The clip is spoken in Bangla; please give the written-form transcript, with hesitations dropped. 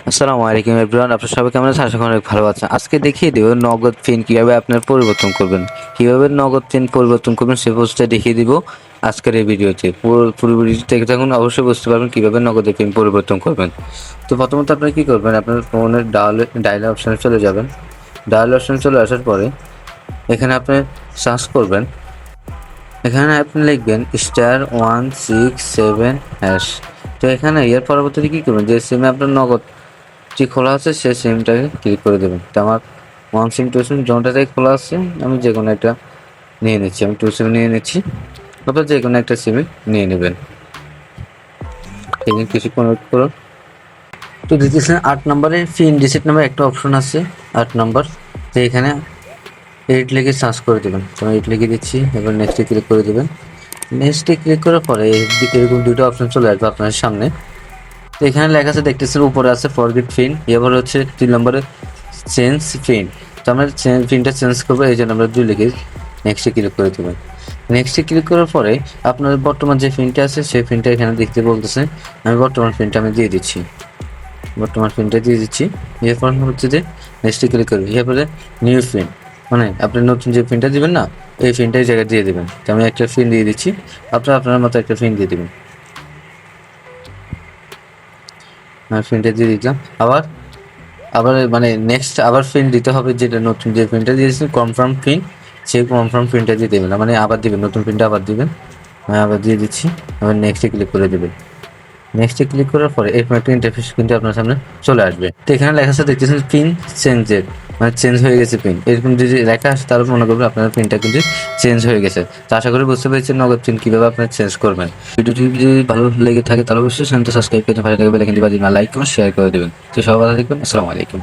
আসসালামু আলাইকুম এভরিওয়ান, আপনারা সবাই কেমন আছেন? আশা করি অনেক ভালো আছেন। আজকে দেখিয়ে দেব নগদ পিন কিভাবে আপনার পরিবর্তন করবেন, কিভাবে নগদ পিন পরিবর্তন করবেন সে পোস্টটা দেখিয়ে দিব আজকের এই ভিডিওতে। পুরো ভিডিওটি দেখে থাকুন, অবশ্যই বুঝতে পারবেন কিভাবে নগদের পিন পরিবর্তন করবেন। তো প্রথমত আপনারা কি করবেন, আপনার ফোনের ডায়াল অপশানে চলে যাবেন। ডায়াল অপশানে চলে আসার পরে এখানে আপনি সার্চ করবেন, এখানে আপনি লিখবেন *167#। তো এখানে এর পরবর্তীতে কী করবেন, যে সিমে আপনার নগদ যে খোলা আছে সেই সিমটাকে ক্লিক করে দেবেন। তো আমার ওয়ান সিম টু সিম জোনটাতেই খোলা আছে, আমি যে কোনো একটা নিয়ে নিচ্ছি, আমি টু সিম নিয়ে নিচ্ছি, অথবা যে কোনো একটা সিমে নিয়ে নেবেন। এখানে কিছুক্ষণ ওয়েট করুন। তো দিতেছেন 8 নম্বরে পিন রিসেট নামে একটা অপশন আছে, 8 নম্বর। তো এখানে 8 লিখে সার্চ করে দেবেন। তো আমি 8 লিখে দিচ্ছি, এবার নেক্সটে ক্লিক করে দেবেন। নেক্সটে ক্লিক করার পরে এরকম দুটো অপশন চলে আসবে আপনার সামনে। তো এখানে লেখা আছে, দেখতেছেন উপরে আছে ফরগেট পিন, এবার হচ্ছে 3 নম্বরে চেঞ্জ পিন। তো আমরা পিনটা চেঞ্জ করবো, এই জন্য আমরা 2 লিখে নেক্সটে ক্লিক করে দেবেন। নেক্সটে ক্লিক করার পরে আপনার বর্তমান যে পিনটা আছে সেই পিনটা এখানে দেখতে বলতেছে, আমি বর্তমান পিনটা আমি দিয়ে দিচ্ছি, বর্তমান পিনটা দিয়ে দিচ্ছি। এরপর হচ্ছে যে নেক্সটে ক্লিক করবে, এরপরে নিউ পিন, মানে আপনি নতুন যে পিনটা দিবেন না, এই পিনটা এই জায়গায় দিয়ে দেবেন। তো আমি একটা পিন দিয়ে দিচ্ছি, আপনারা আপনার মতো একটা পিন দিয়ে দেবেন। পিনটা দিয়ে দিলাম। আবার আবার মানে নেক্সট আবার পিন দিতে হবে, যেটা নতুন যে পিনটা দিয়েছেন কনফার্ম পিন, সেই কনফার্ম পিনটা দিয়ে দেবেন, মানে আবার দিবেন, নতুন পিনটা আবার দিবেন। আমি আবার দিয়ে দিচ্ছি, আবার নেক্সটে ক্লিক করে দেবেন। নেক্সটে ক্লিক করার পরে এরকম একটা ইন্টারফেস কিন্তু আপনার সামনে চলে আসবে। তো এখানে লেখা আছে, দেখতেছেন পিন চেঞ্জের, মানে চেঞ্জ হয়ে গেছে পিন, এরকম যদি লেখা আসে তাহলে মনে করবেন আপনার পিনটা কিন্তু চেঞ্জ হয়ে গেছে। তো আশা করি বুঝতে পেরেছেন নগদ পিন কীভাবে আপনার চেঞ্জ করবেন। ভিডিওটি যদি ভালো লেগে থাকে তাহলে অবশ্যই চ্যানেলটা সাবস্ক্রাইব করে পাশে থাকা বেল আইকনটি বাজিয়ে লাইক এবং শেয়ার করে দেবেন। তো সবাই ভালো থাকবেন, আসসালামু আলাইকুম।